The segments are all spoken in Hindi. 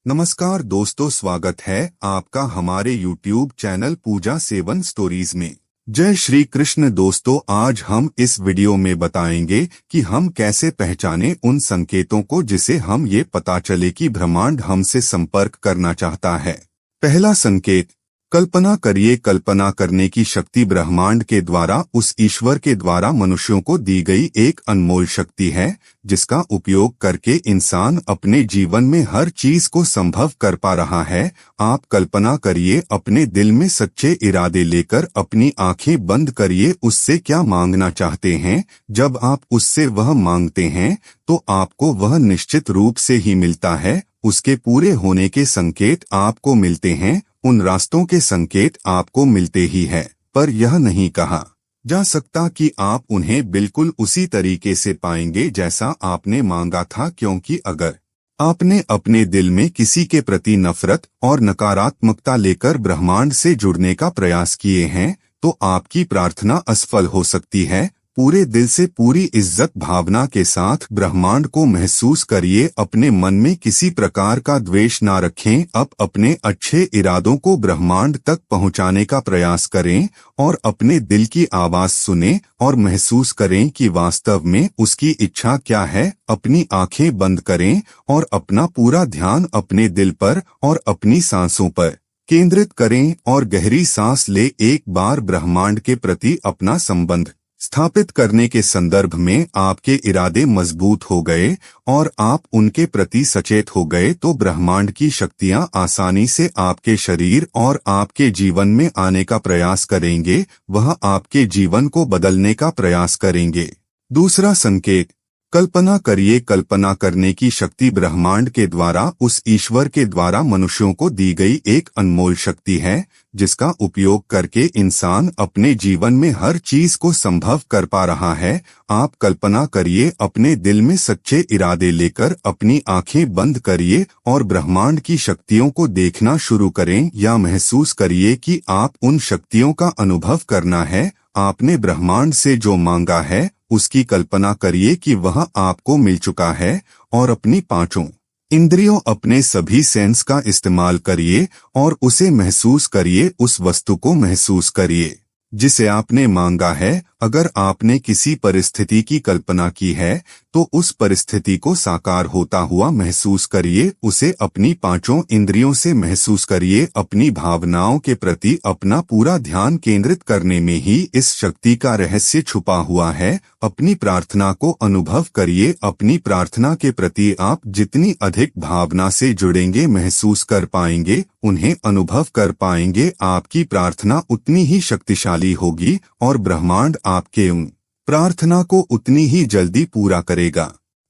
नमस्कार दोस्तों, स्वागत है आपका हमारे YouTube चैनल पूजा 7 स्टोरीज में। जय श्री कृष्ण दोस्तों, आज हम इस वीडियो में बताएंगे कि हम कैसे पहचाने उन संकेतों को जिसे हम ये पता चले कि ब्रह्मांड हमसे संपर्क करना चाहता है। पहला संकेत, कल्पना करिए। कल्पना करने की शक्ति ब्रह्मांड के द्वारा, उस ईश्वर के द्वारा मनुष्यों को दी गई एक अनमोल शक्ति है, जिसका उपयोग करके इंसान अपने जीवन में हर चीज को संभव कर पा रहा है। आप कल्पना करिए, अपने दिल में सच्चे इरादे लेकर अपनी आंखें बंद करिए। उससे क्या मांगना चाहते हैं? जब आप उससे वह मांगते हैं तो आपको वह निश्चित रूप से ही मिलता है। उसके पूरे होने के संकेत आपको मिलते हैं, उन रास्तों के संकेत आपको मिलते ही है, पर यह नहीं कहा जा सकता कि आप उन्हें बिल्कुल उसी तरीके से पाएंगे जैसा आपने मांगा था, क्योंकि अगर आपने अपने दिल में किसी के प्रति नफरत और नकारात्मकता लेकर ब्रह्मांड से जुड़ने का प्रयास किए हैं तो आपकी प्रार्थना असफल हो सकती है। पूरे दिल से, पूरी इज्जत भावना के साथ ब्रह्मांड को महसूस करिए। अपने मन में किसी प्रकार का द्वेष ना रखें। अब अपने अच्छे इरादों को ब्रह्मांड तक पहुंचाने का प्रयास करें और अपने दिल की आवाज सुनें और महसूस करें कि वास्तव में उसकी इच्छा क्या है। अपनी आंखें बंद करें और अपना पूरा ध्यान अपने दिल पर और अपनी सांसों पर केंद्रित करें और गहरी सांस ले। एक बार ब्रह्मांड के प्रति अपना संबंध स्थापित करने के संदर्भ में आपके इरादे मजबूत हो गए और आप उनके प्रति सचेत हो गए तो ब्रह्मांड की शक्तियां आसानी से आपके शरीर और आपके जीवन में आने का प्रयास करेंगे। वह आपके जीवन को बदलने का प्रयास करेंगे। दूसरा संकेत, कल्पना करिए। कल्पना करने की शक्ति ब्रह्मांड के द्वारा, उस ईश्वर के द्वारा मनुष्यों को दी गई एक अनमोल शक्ति है, जिसका उपयोग करके इंसान अपने जीवन में हर चीज को संभव कर पा रहा है। आप कल्पना करिए, अपने दिल में सच्चे इरादे लेकर अपनी आंखें बंद करिए और ब्रह्मांड की शक्तियों को देखना शुरू करें या महसूस करिए कि आप उन शक्तियों का अनुभव करना है। आपने ब्रह्मांड से जो मांगा है उसकी कल्पना करिए कि वह आपको मिल चुका है और अपनी पांचों इंद्रियों, अपने सभी सेंस का इस्तेमाल करिए और उसे महसूस करिए। उस वस्तु को महसूस करिए जिसे आपने मांगा है। अगर आपने किसी परिस्थिति की कल्पना की है तो उस परिस्थिति को साकार होता हुआ महसूस करिए। उसे अपनी पांचों इंद्रियों से महसूस करिए। अपनी भावनाओं के प्रति अपना पूरा ध्यान केंद्रित करने में ही इस शक्ति का रहस्य छुपा हुआ है। अपनी प्रार्थना को अनुभव करिए। अपनी प्रार्थना के प्रति आप जितनी अधिक भावना से जुड़ेंगे, महसूस कर पाएंगे, उन्हें अनुभव कर पाएंगे, आपकी प्रार्थना उतनी ही शक्तिशाली होगी और ब्रह्मांड आपके उन प्रार्थना को उतनी ही जल्दी पूरा करेगा।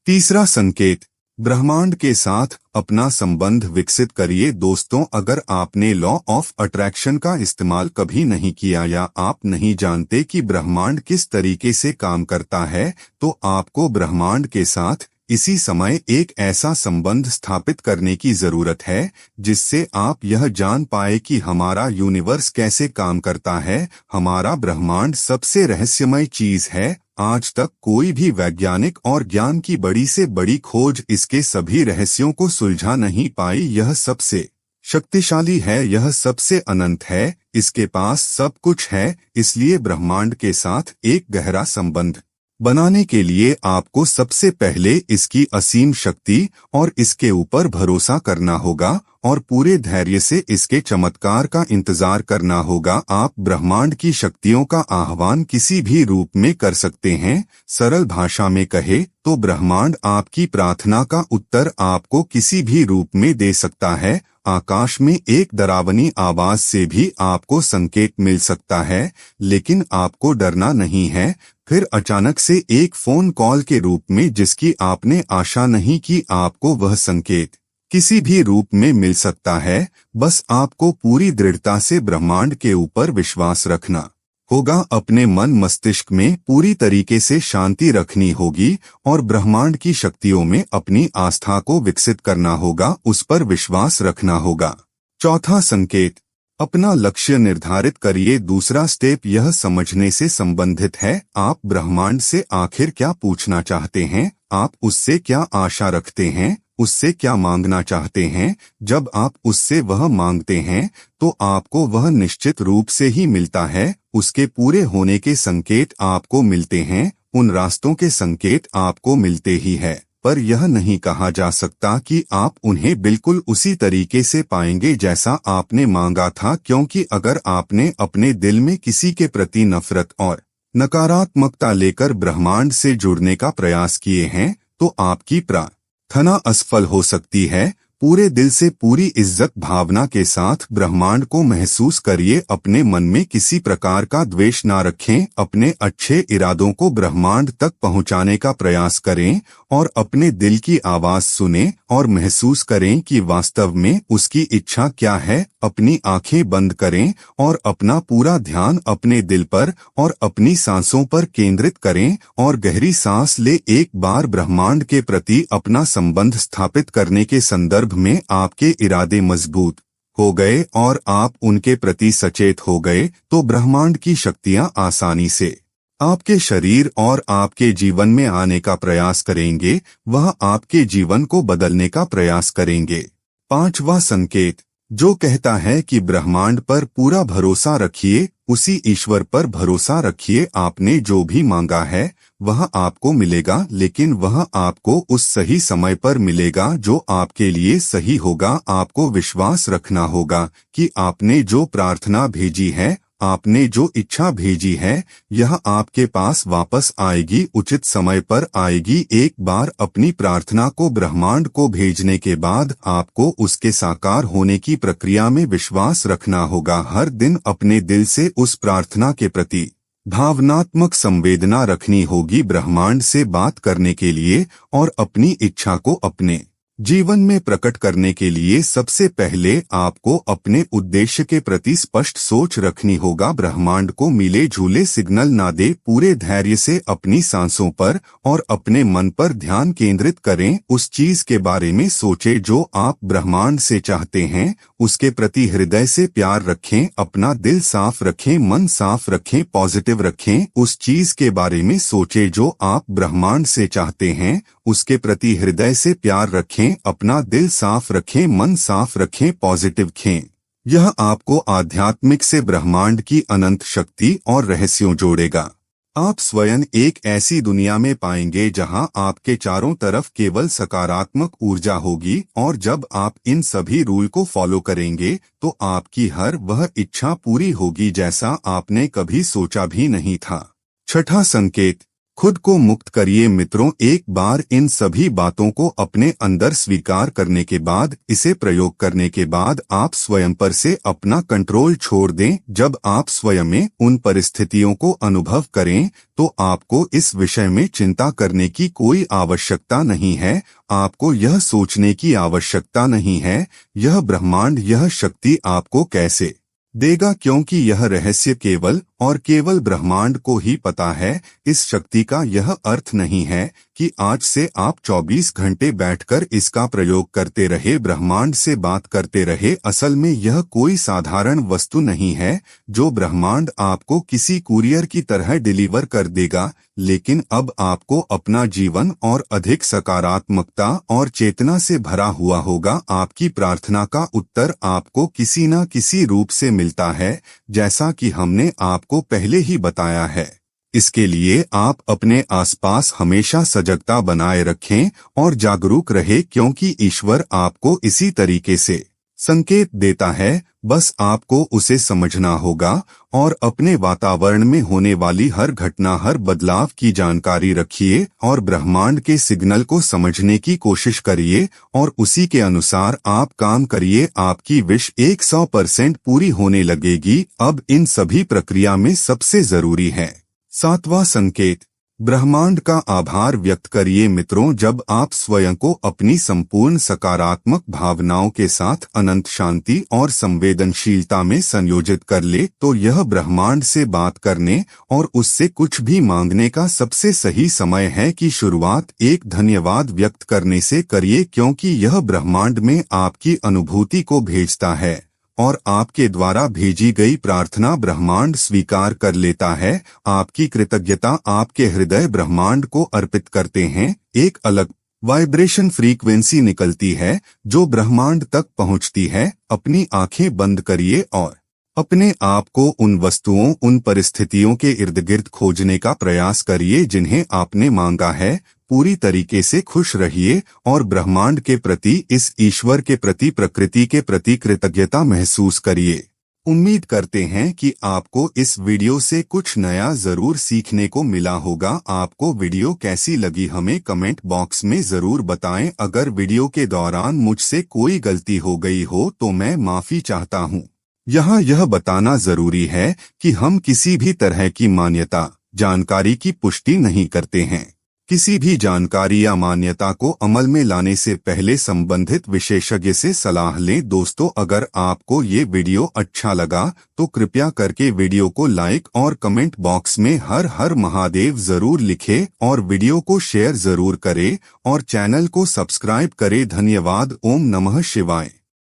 तीसरा संकेत, ब्रह्मांड के साथ अपना संबंध विकसित करिए। दोस्तों, अगर आपने लॉ ऑफ अट्रैक्शन का इस्तेमाल कभी नहीं किया या आप नहीं जानते कि ब्रह्मांड किस तरीके से काम करता है, तो आपको ब्रह्मांड के साथ इसी समय एक ऐसा संबंध स्थापित करने की जरूरत है जिससे आप यह जान पाए कि हमारा यूनिवर्स कैसे काम करता है। हमारा ब्रह्मांड सबसे रहस्यमय चीज है। आज तक कोई भी वैज्ञानिक और ज्ञान की बड़ी से बड़ी खोज इसके सभी रहस्यों को सुलझा नहीं पाई। यह सबसे शक्तिशाली है, यह सबसे अनंत है, इसके पास सब कुछ है। इसलिए ब्रह्मांड के साथ एक गहरा संबंध बनाने के लिए आपको सबसे पहले इसकी असीम शक्ति और इसके ऊपर भरोसा करना होगा और पूरे धैर्य से इसके चमत्कार का इंतजार करना होगा। आप ब्रह्मांड की शक्तियों का आह्वान किसी भी रूप में कर सकते हैं। सरल भाषा में कहे तो ब्रह्मांड आपकी प्रार्थना का उत्तर आपको किसी भी रूप में दे सकता है। आकाश में एक डरावनी आवाज से भी आपको संकेत मिल सकता है, लेकिन आपको डरना नहीं है। फिर अचानक से एक फोन कॉल के रूप में, जिसकी आपने आशा नहीं की, आपको वह संकेत किसी भी रूप में मिल सकता है। बस आपको पूरी दृढ़ता से ब्रह्मांड के ऊपर विश्वास रखना होगा। अपने मन मस्तिष्क में पूरी तरीके से शांति रखनी होगी और ब्रह्मांड की शक्तियों में अपनी आस्था को विकसित करना होगा, उस पर विश्वास रखना होगा। चौथा संकेत, अपना लक्ष्य निर्धारित करिए। दूसरा स्टेप यह समझने से संबंधित है, आप ब्रह्मांड से आखिर क्या पूछना चाहते हैं, आप उससे क्या आशा रखते हैं। उससे क्या मांगना चाहते हैं। जब आप उससे वह मांगते हैं तो आपको वह निश्चित रूप से ही मिलता है। उसके पूरे होने के संकेत आपको मिलते हैं, उन रास्तों के संकेत आपको मिलते ही है, पर यह नहीं कहा जा सकता कि आप उन्हें बिल्कुल उसी तरीके से पाएंगे जैसा आपने मांगा था, क्योंकि अगर आपने अपने दिल में किसी के प्रति नफरत और नकारात्मकता लेकर ब्रह्मांड से जुड़ने का प्रयास किए हैं तो आपकी प्रार्थना असफल हो सकती है। पूरे दिल से पूरी इज्जत भावना के साथ ब्रह्मांड को महसूस करिए। अपने मन में किसी प्रकार का द्वेष ना रखें। अपने अच्छे इरादों को ब्रह्मांड तक पहुंचाने का प्रयास करें और अपने दिल की आवाज सुनें और महसूस करें कि वास्तव में उसकी इच्छा क्या है। अपनी आंखें बंद करें और अपना पूरा ध्यान अपने दिल पर और अपनी सांसों पर केंद्रित करें और गहरी सांस ले। एक बार ब्रह्मांड के प्रति अपना संबंध स्थापित करने के संदर्भ में आपके इरादे मजबूत हो गए और आप उनके प्रति सचेत हो गए तो ब्रह्मांड की शक्तियां आसानी से आपके शरीर और आपके जीवन में आने का प्रयास करेंगे। वह आपके जीवन को बदलने का प्रयास करेंगे। पांचवा संकेत जो कहता है कि ब्रह्मांड पर पूरा भरोसा रखिए, उसी ईश्वर पर भरोसा रखिए। आपने जो भी मांगा है वह आपको मिलेगा, लेकिन वह आपको उस सही समय पर मिलेगा जो आपके लिए सही होगा। आपको विश्वास रखना होगा कि आपने जो प्रार्थना भेजी है, आपने जो इच्छा भेजी है, यह आपके पास वापस आएगी, उचित समय पर आएगी। एक बार अपनी प्रार्थना को ब्रह्मांड को भेजने के बाद आपको उसके साकार होने की प्रक्रिया में विश्वास रखना होगा। हर दिन अपने दिल से उस प्रार्थना के प्रति भावनात्मक संवेदना रखनी होगी। ब्रह्मांड से बात करने के लिए और अपनी इच्छा को अपने जीवन में प्रकट करने के लिए सबसे पहले आपको अपने उद्देश्य के प्रति स्पष्ट सोच रखनी होगा। ब्रह्मांड को मिले झूले सिग्नल ना दे। पूरे धैर्य से अपनी सांसों पर और अपने मन पर ध्यान केंद्रित करें। उस चीज के बारे में सोचें जो आप ब्रह्मांड से चाहते हैं। उसके प्रति हृदय से प्यार रखें। अपना दिल साफ रखें, मन साफ रखें, पॉजिटिव रखें। उस चीज के बारे में सोचें जो आप ब्रह्मांड से चाहते हैं। उसके प्रति हृदय से प्यार रखें, अपना दिल साफ रखें, मन साफ रखें, पॉजिटिव रखें। यह आपको आध्यात्मिक से ब्रह्मांड की अनंत शक्ति और रहस्यों जोड़ेगा। आप स्वयं एक ऐसी दुनिया में पाएंगे जहां आपके चारों तरफ केवल सकारात्मक ऊर्जा होगी, और जब आप इन सभी रूल को फॉलो करेंगे तो आपकी हर वह इच्छा पूरी होगी जैसा आपने कभी सोचा भी नहीं था। छठा संकेत खुद को मुक्त करिए। मित्रों, एक बार इन सभी बातों को अपने अंदर स्वीकार करने के बाद, इसे प्रयोग करने के बाद आप स्वयं पर से अपना कंट्रोल छोड़ दें। जब आप स्वयं में उन परिस्थितियों को अनुभव करें तो आपको इस विषय में चिंता करने की कोई आवश्यकता नहीं है। आपको यह सोचने की आवश्यकता नहीं है यह ब्रह्मांड, यह शक्ति आपको कैसे देगा, क्योंकि यह रहस्य केवल और केवल ब्रह्मांड को ही पता है। इस शक्ति का यह अर्थ नहीं है कि आज से आप 24 घंटे बैठकर इसका प्रयोग करते रहे, ब्रह्मांड से बात करते रहे। असल में यह कोई साधारण वस्तु नहीं है जो ब्रह्मांड आपको किसी कुरियर की तरह डिलीवर कर देगा, लेकिन अब आपको अपना जीवन और अधिक सकारात्मकता और चेतना से भरा हुआ होगा। आपकी प्रार्थना का उत्तर आपको किसी न किसी रूप से मिलता है, जैसा कि हमने आपको पहले ही बताया है। इसके लिए आप अपने आसपास हमेशा सजगता बनाए रखें और जागरूक रहे, क्योंकि ईश्वर आपको इसी तरीके से संकेत देता है। बस आपको उसे समझना होगा और अपने वातावरण में होने वाली हर घटना, हर बदलाव की जानकारी रखिए और ब्रह्मांड के सिग्नल को समझने की कोशिश करिए और उसी के अनुसार आप काम करिए। आपकी विश 100% पूरी होने लगेगी। अब इन सभी प्रक्रिया में सबसे जरूरी है सातवां संकेत, ब्रह्मांड का आभार व्यक्त करिए। मित्रों, जब आप स्वयं को अपनी संपूर्ण सकारात्मक भावनाओं के साथ अनंत शांति और संवेदनशीलता में संयोजित कर ले तो यह ब्रह्मांड से बात करने और उससे कुछ भी मांगने का सबसे सही समय है कि शुरुआत एक धन्यवाद व्यक्त करने से करिए, क्योंकि यह ब्रह्मांड में आपकी अनुभूति को भेजता है और आपके द्वारा भेजी गई प्रार्थना ब्रह्मांड स्वीकार कर लेता है। आपकी कृतज्ञता आपके हृदय ब्रह्मांड को अर्पित करते हैं। एक अलग वाइब्रेशन फ्रीक्वेंसी निकलती है जो ब्रह्मांड तक पहुंचती है। अपनी आंखें बंद करिए और अपने आप को उन वस्तुओं, उन परिस्थितियों के इर्द गिर्द खोजने का प्रयास करिए जिन्हें आपने मांगा है। पूरी तरीके से खुश रहिए और ब्रह्मांड के प्रति, इस ईश्वर के प्रति, प्रकृति के प्रति कृतज्ञता महसूस करिए। उम्मीद करते हैं कि आपको इस वीडियो से कुछ नया जरूर सीखने को मिला होगा। आपको वीडियो कैसी लगी हमें कमेंट बॉक्स में जरूर बताएं। अगर वीडियो के दौरान मुझसे कोई गलती हो गई हो तो मैं माफी चाहता हूं। यहाँ यह बताना जरूरी है कि हम किसी भी तरह की मान्यता, जानकारी की पुष्टि नहीं करते हैं। किसी भी जानकारी या मान्यता को अमल में लाने से पहले संबंधित विशेषज्ञ से सलाह लें। दोस्तों, अगर आपको ये वीडियो अच्छा लगा तो कृपया करके वीडियो को लाइक और कमेंट बॉक्स में हर हर महादेव जरूर लिखें और वीडियो को शेयर जरूर करें और चैनल को सब्सक्राइब करें। धन्यवाद। ओम नमः शिवाय।